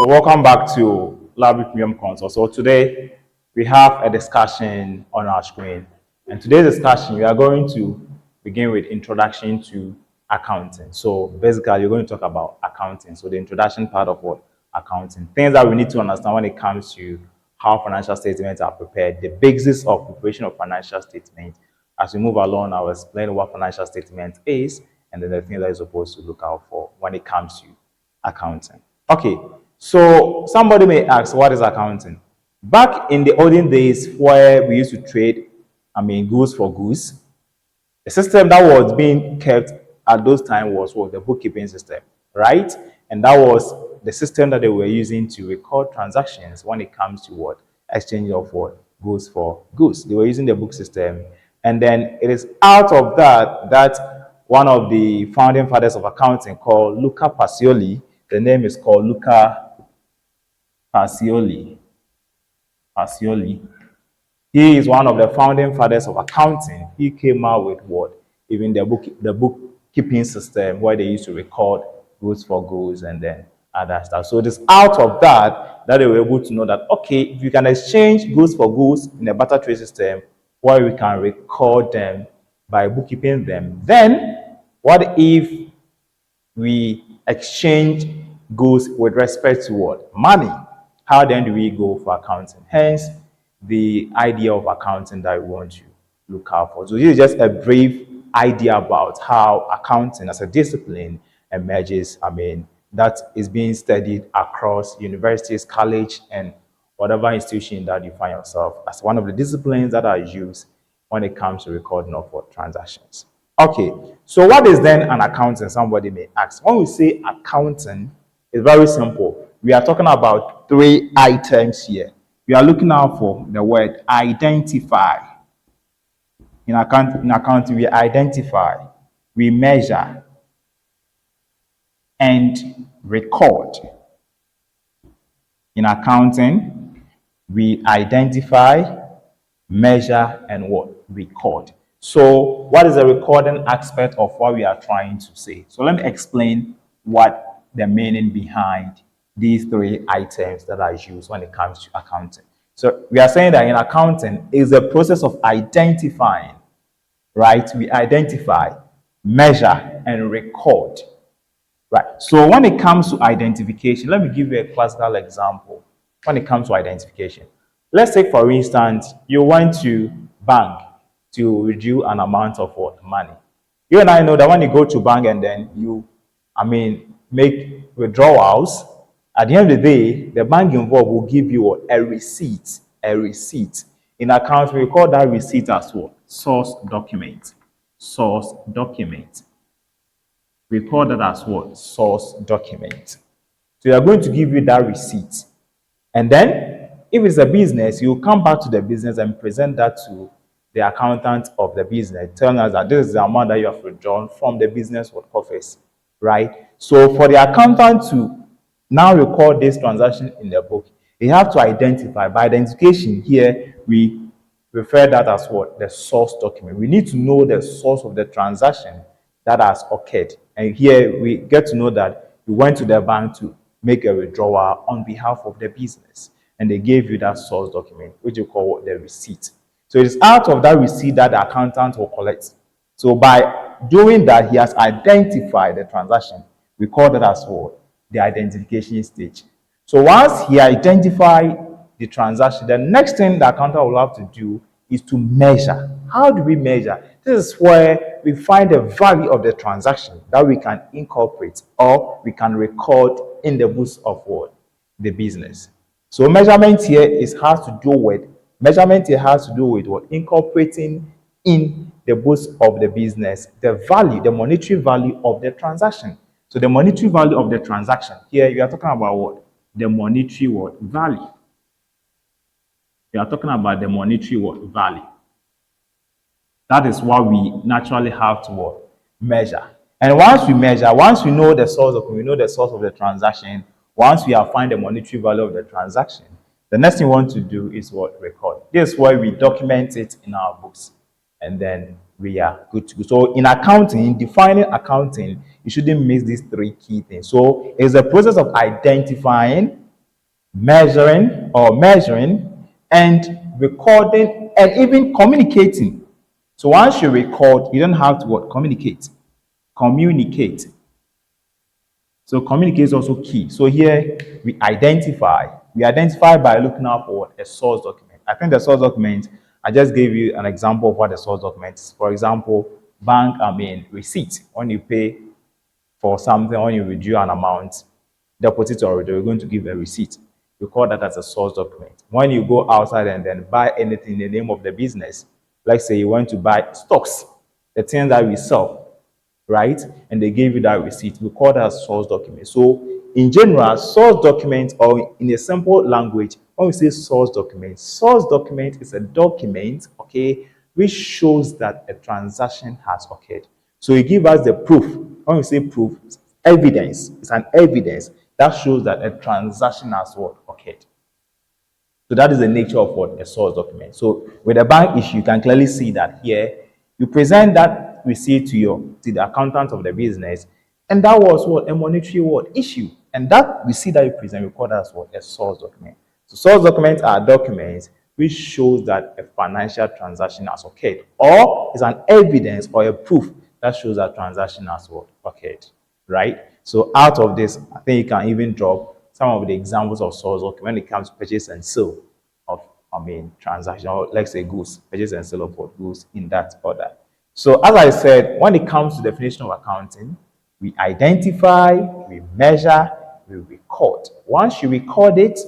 So welcome back to Library Premium Consult. So today we have a discussion on our screen. And today's discussion, we are going to begin with introduction to accounting. So basically, you're going to talk about accounting. So the introduction part of what? Accounting. Things that we need to understand when it comes to how financial statements are prepared, the basis of preparation of financial statements. As we move along, I'll explain what financial statement is and then the things that you're supposed to look out for when it comes to accounting. Okay, so somebody may ask, what is accounting? Back in the olden days where we used to trade, goods for goods, the system that was being kept at those times was what? The bookkeeping system, right? And that was the system that they were using to record transactions when it comes to what? Exchange of what? Goods for goods. They were using the book system. And then it is out of that one of the founding fathers of accounting called Luca Pacioli, the name is called Luca Pacioli. Pacioli. He is one of the founding fathers of accounting. He came out with what? Even the bookkeeping system where they used to record goods for goods and then other stuff. So it is out of that they were able to know that, okay, if you can exchange goods for goods in a barter trade system where we can record them by bookkeeping them, then what if we exchange goods with respect to what? Money. How then do we go for accounting? Hence, the idea of accounting that we want to look out for. So this is just a brief idea about how accounting as a discipline emerges. That is being studied across universities, college, and whatever institution that you find yourself as one of the disciplines that are used when it comes to recording of what transactions. Okay, so what is then an accounting? Somebody may ask. When we say accounting, it's very simple. We are talking about three items here. We are looking out for the word identify. In accounting, we identify, we measure, and record. In accounting, we identify, measure, and what? Record. So what is the recording aspect of what we are trying to say? So let me explain what the meaning behind these three items that are used when it comes to accounting. So we are saying that in accounting is the process of identifying, right? We identify, measure, and record, right? So when it comes to identification, let me give you a classical example. When it comes to identification, let's take for instance, you went to bank to withdraw an amount of what? Money. You and I know that when you go to bank and then you, make withdrawals, at the end of the day, the bank involved will give you what? A receipt. A receipt. In accounts, we call that receipt as what? Source document. Source document. We call that as what? Source document. So they are going to give you that receipt. And then, if it's a business, you come back to the business and present that to the accountant of the business, telling us that this is the amount that you have withdrawn from the business office, right? So for the accountant to now record this transaction in the book, they have to identify. By identification here, we refer that as what? The source document. We need to know the source of the transaction that has occurred. And here we get to know that you went to the bank to make a withdrawal on behalf of the business. And they gave you that source document, which you call the receipt. So it is out of that receipt that the accountant will collect. So by doing that, he has identified the transaction. We call that as what? The identification stage. So once he identified the transaction, the next thing the accountant will have to do is to measure. How do we measure? This is where we find the value of the transaction that we can incorporate or we can record in the books of what? The business. So measurement here has to do with what? Incorporating in the books of the business the value, the monetary value of the transaction. So the monetary value of the transaction here, we are talking about what? The monetary what? Value. We are talking about the monetary what? Value. That is what we naturally have to what? Measure. And once we measure, once we know the source of the transaction, once we have found the monetary value of the transaction, the next thing we want to do is what? Record. This is why we document it in our books. And then we are good to go. So in accounting, in defining accounting, you shouldn't miss these three key things. So it's a process of identifying, measuring and recording and even communicating. So once you record, you don't have to what? Communicate. Communicate. So communicate is also key. So here we identify. We identify by looking out for what? A source document. I think the source document, I just gave you an example of what the source document is. For example, receipt. When you pay for something, when you withdraw an amount, deposit or withdraw, you're going to give a receipt. We call that as a source document. When you go outside and then buy anything in the name of the business, like say you want to buy stocks, the things that we sell, right? And they gave you that receipt. We call that source document. So in general, source document, or in a simple language, when we say source document is a document, okay, which shows that a transaction has occurred. So it gives us the proof. When we say proof, evidence. It's an evidence that shows that a transaction has what occurred. So that is the nature of what a source document. So with a bank issue, you can clearly see that here you present that receipt to the accountant of the business, and that was what a monetary what issue. And that receipt that you present, we call that as what a source document. So source documents are documents which shows that a financial transaction has occurred, or is an evidence or a proof that shows that transaction has what occurred, right? So out of this, I think you can even drop some of the examples of source document when it comes to purchase and sale of, transaction, or let's say goods, purchase and sale of goods in that order. So as I said, when it comes to definition of accounting, we identify, we measure, we record. Once you record it,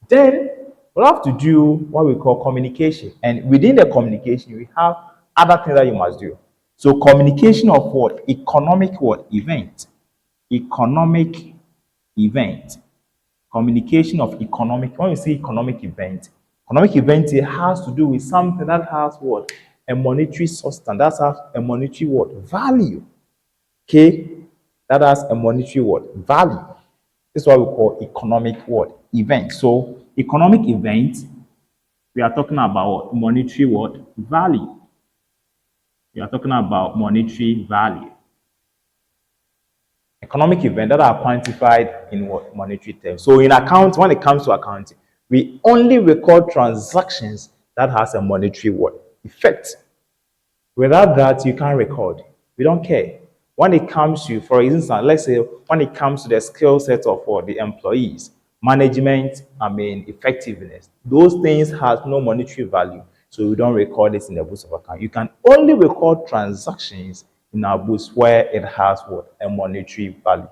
then we'll have to do what we call communication. And within the communication, we have other things that you must do. So communication of what? Economic what? Event. Economic event. Communication of economic. When we say economic event, it has to do with something that has what? A monetary substance. That has a monetary what? Value. Okay? That has a monetary what? Value. This is what we call economic what? Event. So economic event, we are talking about monetary what? Value. We are talking about monetary value. Economic event that are quantified in what? Monetary terms. So in accounts, when it comes to accounting, we only record transactions that has a monetary what? Effect. Without that, you can't record. We don't care. When it comes to, for instance, let's say when it comes to the skill set of the employees, management, effectiveness, those things have no monetary value. So we don't record this in the books of account. You can only record transactions in our books where it has what? A monetary value.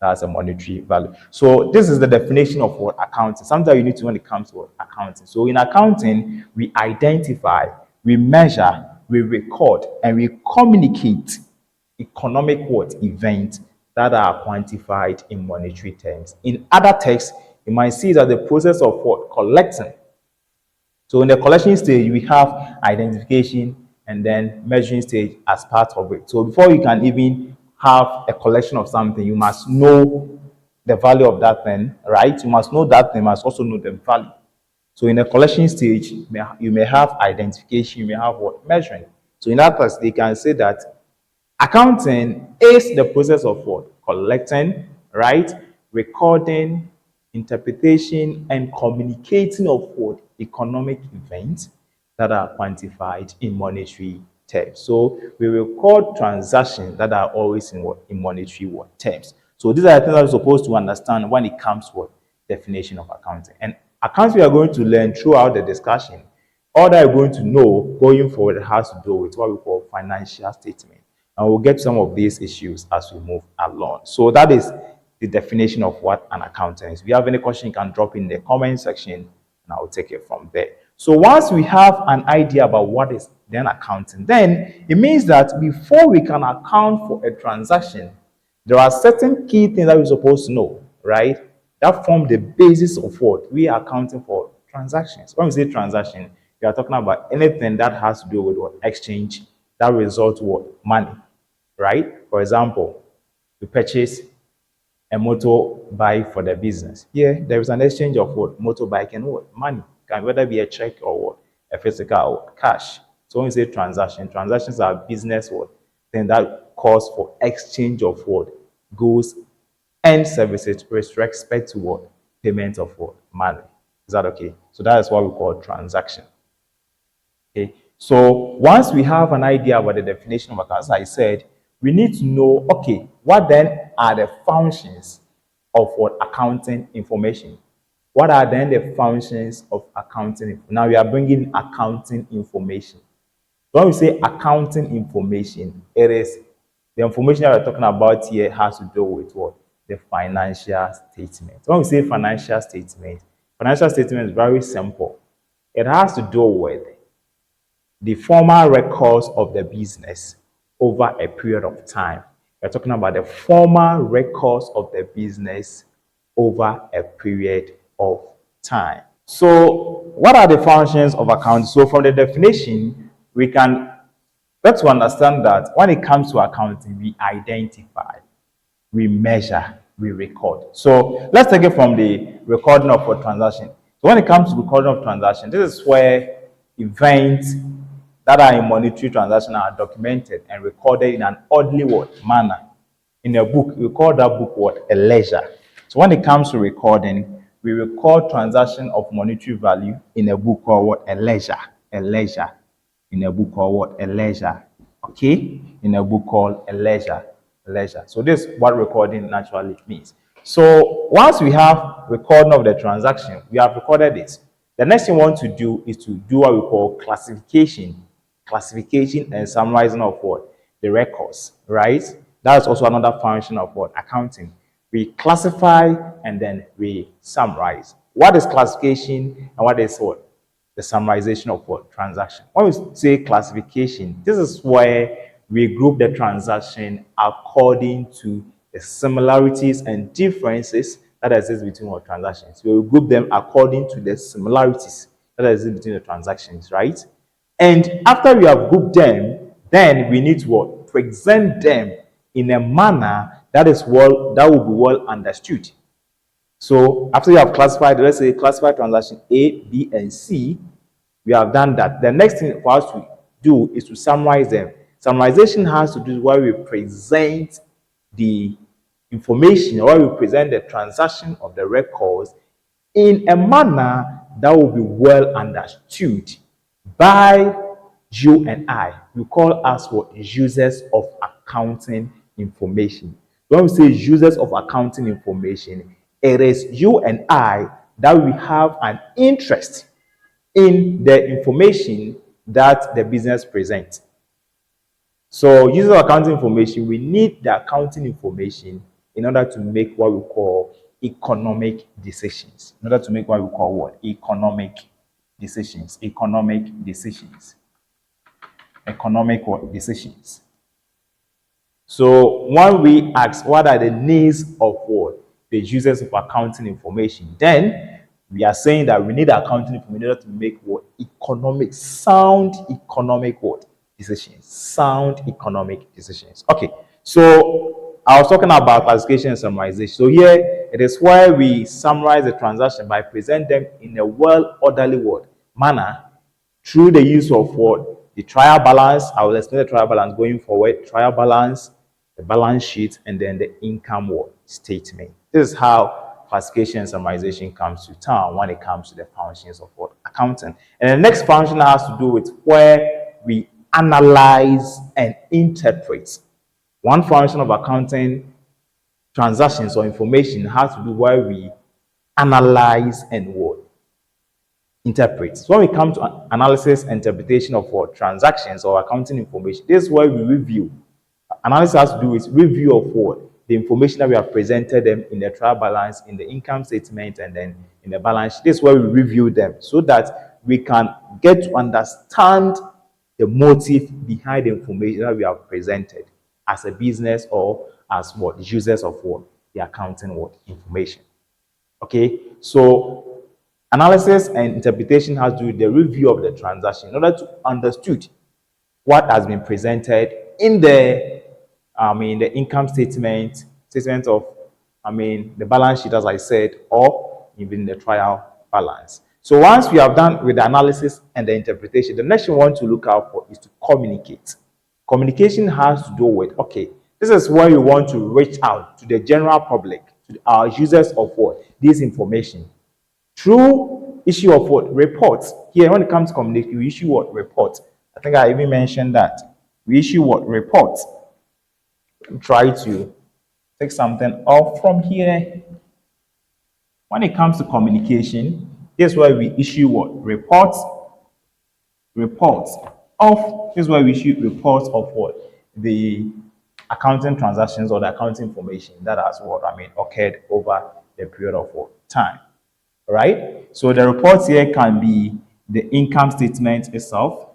That's a monetary value. So this is the definition of what accounting. Sometimes you need to when it comes to what accounting. So in accounting, we identify, we measure, we record, and we communicate economic what events that are quantified in monetary terms. In other texts, you might see that the process of what collecting. So in the collection stage, we have identification and then measuring stage as part of it. So before you can even have a collection of something, you must know the value of that thing, right? You must know that thing, you must also know the value. So in the collection stage, you may have identification, you may have what? Measuring. So in that case, they can say that accounting is the process of what? Collecting, right? Recording, interpretation, and communicating of what? Economic events that are quantified in monetary terms. So we record transactions that are always in what? In monetary what? Terms. So these are the things that we're supposed to understand when it comes to what? Definition of accounting. And accounting we are going to learn throughout the discussion. All that you're going to know going forward has to do with what we call financial statement. And we'll get some of these issues as we move along. So that is the definition of what an accountant is. If you have any question, you can drop in the comment section and I'll take it from there. So once we have an idea about what is then accounting, then it means that before we can account for a transaction, there are certain key things that we're supposed to know, right? That form the basis of what we are accounting for transactions. When we say transaction, we are talking about anything that has to do with what exchange that results what money, right? For example, we purchase a motorbike for the business. Here, there is an exchange of what motorbike and what money, can whether be a check or what a physical or cash. So when we say transaction, transactions are business what then that calls for exchange of what goods and services with respect to what payment of what money. Is that okay? So that is what we call transaction. Okay. So once we have an idea about the definition of account, as I said, we need to know, okay, what then are the functions of what accounting information? What are then the functions of accounting? Now we are bringing accounting information. When we say accounting information, it is the information that we're talking about here has to do with what? The financial statement. When we say financial statement is very simple. It has to do with the formal records of the business over a period of time. We're talking about the formal records of the business over a period of time. So, what are the functions of accounting? So, from the definition, we can get to understand that when it comes to accounting, we identify, we measure, we record. So let's take it from the recording of a transaction. So when it comes to recording of transaction, this is where events that are in monetary transaction are documented and recorded in an orderly manner. In a book, we call that book what? A ledger. So when it comes to recording, we record transaction of monetary value in a book called what? A ledger. A ledger. In a book called what? A ledger. Okay? In a book called a ledger. Ledger. So this is what recording naturally means. So once we have recording of the transaction, we have recorded it. The next thing we want to do is to do what we call classification. Classification and summarizing of what? The records, right? That's also another function of what? Accounting. We classify and then we summarize. What is classification and what is what? The summarization of what? Transaction. When we say classification, this is where we group the transaction according to the similarities and differences that exist between our transactions. We will group them according to the similarities that exist between the transactions, right? And after we have grouped them, then we need to what? Present them in a manner that will be well understood. So after you have classified, let's say classified transaction A, B, and C, we have done that. The next thing for us to do is to summarize them. Summarization has to do with where we present the information or where we present the transaction of the records in a manner that will be well understood by you and I. We call us what? Users of accounting information. When we say users of accounting information, it is you and I that we have an interest in the information that the business presents. So, users of accounting information, we need the accounting information in order to make what we call economic decisions. In order to make what we call what? Economic decisions. Economic decisions. Economic what? Decisions. So, when we ask what are the needs of what? The users of accounting information, then we are saying that we need accounting information in order to make what? Sound economic what? Decisions. Sound economic decisions. Okay, so I was talking about classification and summarization. So here it is where we summarize the transaction by presenting them in a well-orderly manner through the use of what? The trial balance. I will explain the trial balance going forward. Trial balance, the balance sheet, and then the income statement. This is how classification and summarization comes to town when it comes to the functions of what? Accounting. And the next function has to do with where we analyze and interpret. One function of accounting transactions or information has to do where we analyze and what? Interpret. So when we come to analysis and interpretation of what? Transactions or accounting information, this is where we review. Analysis has to do with review of what? The information that we have presented them in the trial balance, in the income statement, and then in the balance sheet. This is where we review them so that we can get to understand the motive behind the information that we have presented as a business or as what? Users of what? The accounting information. Okay, so analysis and interpretation has to do with the review of the transaction in order to understood what has been presented in the income statement of the balance sheet, as I said, or even the trial balance. So once we have done with the analysis and the interpretation, the next thing we want to look out for is to communicate. Communication has to do with, okay, this is where you want to reach out to the general public, to our users of what? This information. through issue of what? Reports. Here, when it comes to communication, we issue what? Reports. I think I even mentioned that. We issue what? Reports. Try to take something off from here. When it comes to communication, this is where we issue what? Reports. Reports of, this is where we issue reports of what? The accounting transactions or the accounting information that has what? Occurred over the period of what? Time. Right? So the reports here can be the income statement itself.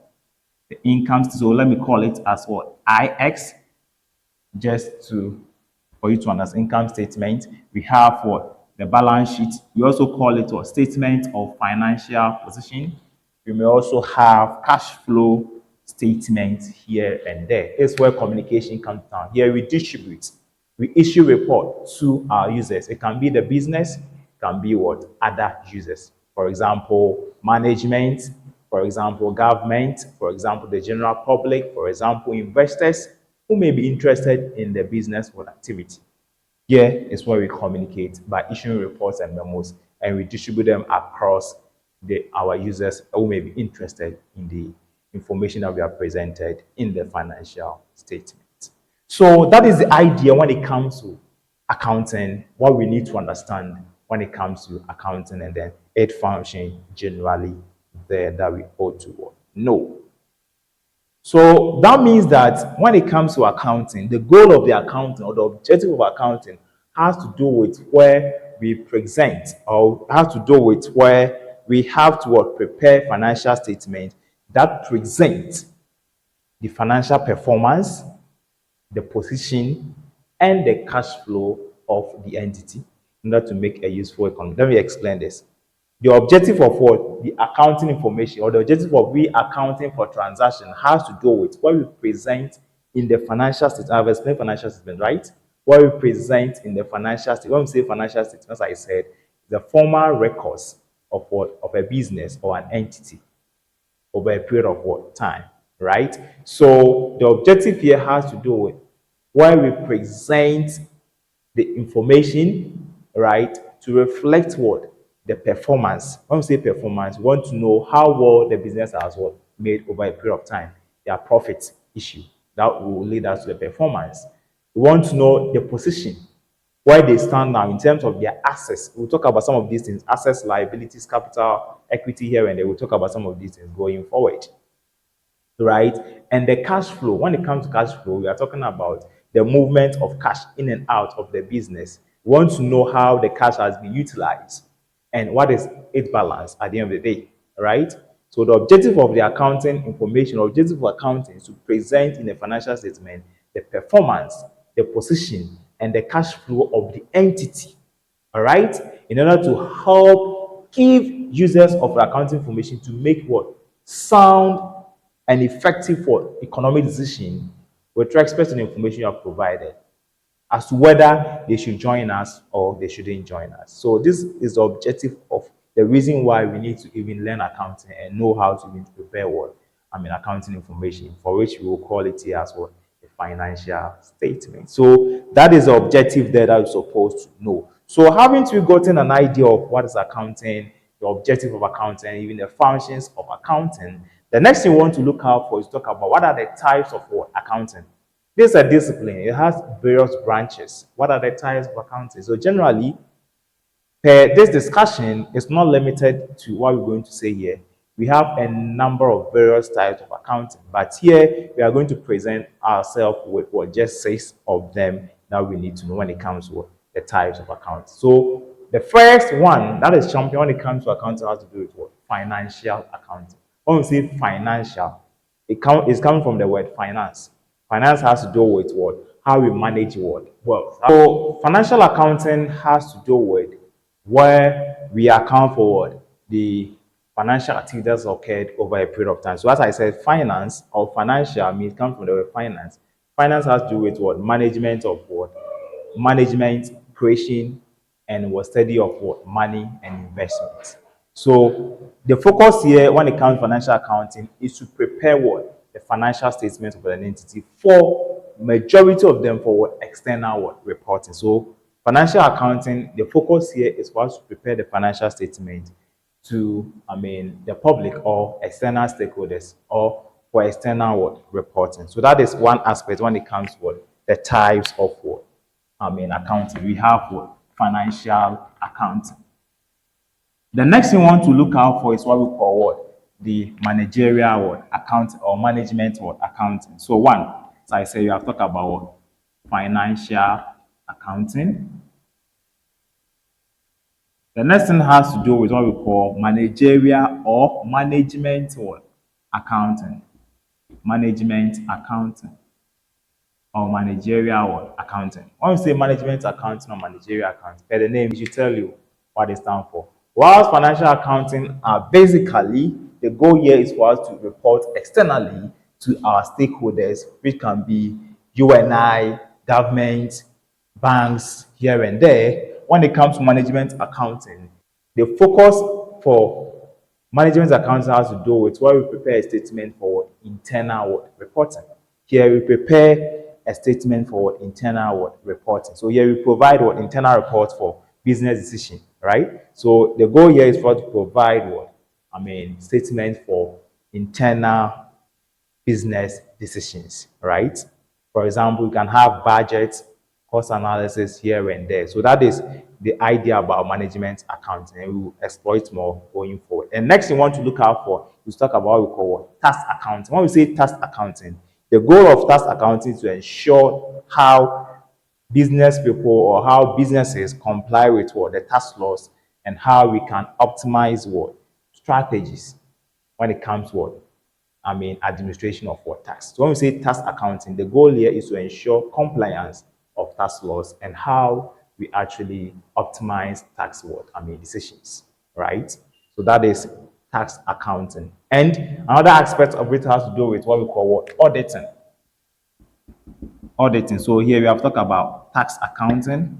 The income, so let me call it as what? IX, just to for you to understand income statement. We have what? The balance sheet. We also call it a statement of financial position. We may also have cash flow statements here and there. It's where communication comes down. Here we distribute. We issue report to our users. It can be the business, it can be what? Other users. For example, management, for example, government, for example, the general public, for example, investors who may be interested in the business or activity. Here is where we communicate by issuing reports and memos, and we distribute them across our users who may be interested in the information that we have presented in the financial statement. So that is the idea when it comes to accounting, what we need to understand when it comes to accounting, and then 8 functions generally there that we ought to know. So that means that when it comes to accounting, the goal of the accounting or the objective of accounting has to do with where we present, or has to do with where we have to prepare financial statements that present the financial performance, the position, and the cash flow of the entity in order to make a useful economy. Let me explain this. The objective of what? The accounting information, or the objective of we accounting for transaction, has to do with what we present in the financial statement. I've explained financial statement, right? What we present in the financial statement. When we say financial statement, as I said, the formal records of what? Of a business or an entity over a period of what? Time, right? So the objective here has to do with where we present the information, right, to reflect what? The performance. When we say performance, we want to know how well the business has what? Made over a period of time. Their profit issue. That will lead us to the performance. We want to know the position, where they stand now in terms of their assets. We'll talk about some of these things: assets, liabilities, capital, equity here, and then we'll talk about some of these things going forward. Right? And the cash flow. When it comes to cash flow, we are talking about the movement of cash in and out of the business. We want to know how the cash has been utilized and what is its balance at the end of the day. Right? So the objective of the accounting information, or objective of accounting, is to present in the financial statement the performance, the position, and the cash flow of the entity. All right? In order to help give users of accounting information to make what? Sound and effective for economic decision with respect to the information you have provided as to whether they should join us or they shouldn't join us. So this is the objective of the reason why we need to even learn accounting and know how to even prepare what? Accounting information, for which we will call it here as what? A financial statement. So that is the objective there that you're supposed to know. So having to gotten an idea of what is accounting, the objective of accounting, even the functions of accounting, the next thing we want to look out for is talk about what are the types of what? Accounting. This is a discipline. It has various branches. What are the types of accounting? So generally, this discussion is not limited to what we're going to say here. We have a number of various types of accounting, but here we are going to present ourselves with what just 6 of them that we need to know when it comes to the types of accounting. So the first one that is champion when it comes to accounting has to do with what? Financial accounting. When we say financial, it's coming from the word finance. Finance has to do with what? How we manage what? Wealth. So financial accounting has to do with where we account for what? The financial activities occurred over a period of time. So as I said, finance or financial means comes from the word finance. Finance has to do with what? Management of what? Management, creation, and what? Study of what? Money and investments. So the focus here when it comes to financial accounting is to prepare what? The financial statements of an entity, for majority of them for what? External what? Reporting. So Financial accounting, the focus here is for us to prepare the financial statement to, the public or external stakeholders or for external what, reporting. So that is one aspect when it comes to what, the types of what, accounting. We have what, financial accounting. The next thing we want to look out for is what we call what, the managerial what, account or management what, accounting. So one, as I say, you have talked about what, financial accounting. The next thing has to do with what we call managerial or management what, accounting. Management accounting or managerial what, accounting. When we say management accounting or managerial accounting, per the name, it should tell you what they stand for. Whilst financial accounting are basically, the goal here is for us to report externally to our stakeholders, which can be you and I, government, banks here and there. When it comes to management accounting, the focus for management accounting has to do with why we prepare a statement for internal reporting. Here we prepare a statement for internal reporting. So here we provide what internal reports for business decision, right? So the goal here is for us to provide what statement for internal business decisions, right? For example, you can have budget, cost analysis here and there. So that is the idea about management accounting, and we will exploit more going forward. And next thing you want to look out for is talk about what we call what? Tax accounting. When we say tax accounting, the goal of tax accounting is to ensure how business people or how businesses comply with what the tax laws and how we can optimize what strategies when it comes to what administration of what tax. So when we say tax accounting, the goal here is to ensure compliance of tax laws and how we actually optimize tax what decisions, right? So that is tax accounting. And another aspect of it has to do with what we call what auditing. Auditing. So here we have talked about tax accounting,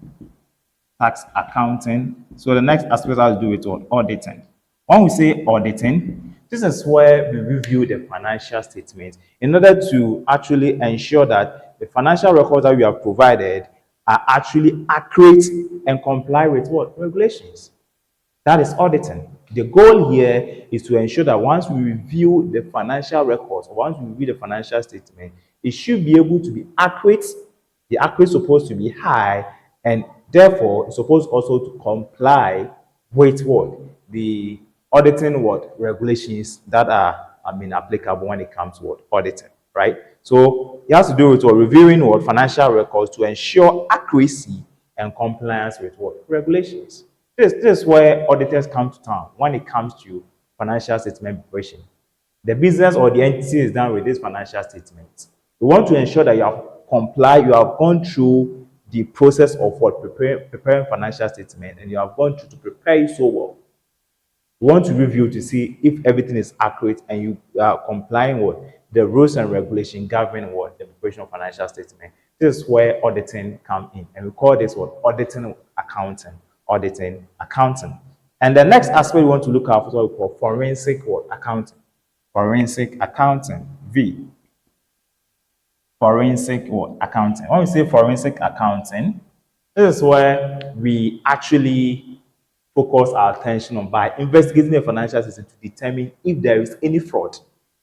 tax accounting. So the next aspect has to do with what? Auditing. When we say auditing, this is where we review the financial statement in order to actually ensure that the financial records that we have provided are actually accurate and comply with what? Regulations. That is auditing. The goal here is to ensure that once we review the financial records, or once we review the financial statement, it should be able to be accurate. The accuracy is supposed to be high, and therefore it's supposed also to comply with what the auditing what regulations that are applicable when it comes to what auditing, right? So it has to do with what reviewing what financial records to ensure accuracy and compliance with what regulations. This is where auditors come to town when it comes to financial statement preparation. The business or the entity is done with this financial statement. You want to ensure that you have complied, you have gone through the process of what preparing financial statement, and you have gone through to prepare it so well. You want to review to see if everything is accurate and you are complying with the rules and regulation governing what the preparation of financial statement. This is where auditing come in, and we call this what auditing accounting. Auditing accounting. And the next aspect we want to look at is what we call forensic what accounting. Forensic accounting. V. Forensic what accounting. When we say forensic accounting, this is where we actually focus our attention on by investigating the financial system to determine if there is any fraud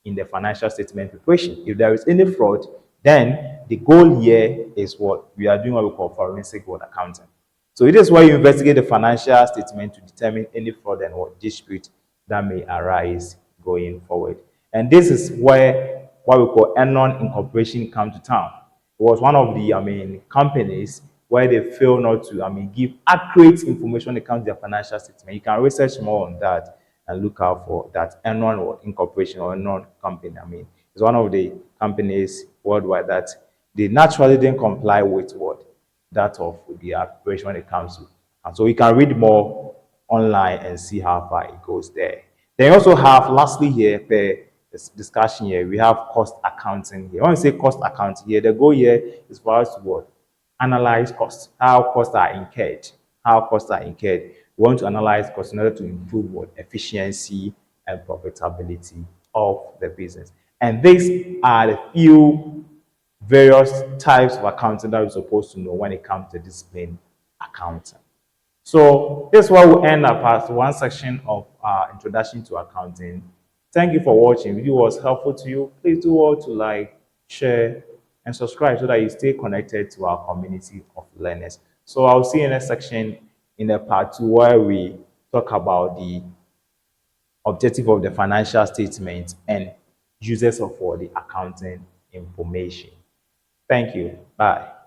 in the financial statement preparation. If there is any fraud, then the goal here is what we are doing what we call forensic what accounting. So it is where you investigate the financial statement to determine any fraud and what dispute that may arise going forward. And this is where what we call Enon Incorporation come to town. It was one of the companies where they fail not to give accurate information when it comes to their financial statement. You can research more on that and look out for that Enon Incorporation or Enon company. It's one of the companies worldwide that they naturally didn't comply with what that of the operation when it comes to. And so you can read more online and see how far it goes there. Then you also have, lastly here, this discussion here, we have cost accounting here. When we say cost accounting here, the goal here is for us to what? Analyze costs, how costs are incurred, how costs are incurred. We want to analyze costs in order to improve what efficiency and profitability of the business. And these are the few various types of accounting that we're supposed to know when it comes to discipline accounting. So this is where we end our part one section of our introduction to accounting. Thank you for watching. If the video was helpful to you, please do all to like, share, and subscribe so that you stay connected to our community of learners. So I'll see you in the next section in the part two where we talk about the objective of the financial statement and uses of all the accounting information. Thank you. Bye.